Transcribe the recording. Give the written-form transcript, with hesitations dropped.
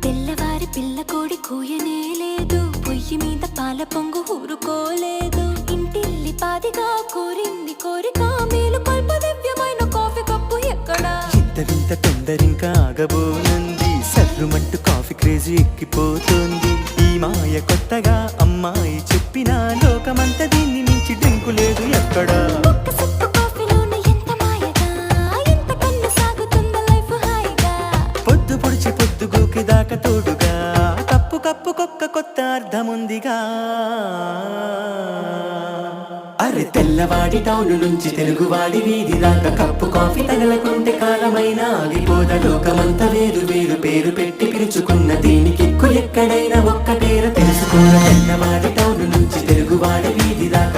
తెల్లవారి పిల్ల కోడి కూయనే లేదు, పొయ్యి మీద పాల పొంగు ఊరుకోలేదు. ఇంటిల్లి పాదిగా కోరింది కోరిక, మేలు కొల్ప దివ్యమైన కాఫీ కప్పు ఎక్కడా? ఇంత వింత తొందరింకా ఆగబోనంది, సర్రుమంటూ కాఫీ క్రేజీ ఎక్కిపోతుంది. ఈ మాయ కొత్తగా అమ్మాయి చెప్పిన లోకమంతా దీన్ని మించి డ్రింకు లేదు ఎక్కడా. పొద్దు పొడిచి పొద్దుగోకి దాకా తోడుగా, కప్పు కప్పుకొక్క కొత్త అర్థముందిగా. అరే తెల్లవాడి టౌను నుంచి తెలుగువాడి వీధి దాకా కప్పు కాఫీ తగలకుంటే కాలమైనా ఆగిపోద. లోకమంతా వేరు వేరు పేరు పెట్టి పిలుచుకున్న దీనికి ఎక్కడైనా ఒక్క పేరు తెలుసుకున్న. తెల్లవాడి టౌను నుంచి తెలుగువాడి వీధి దాకా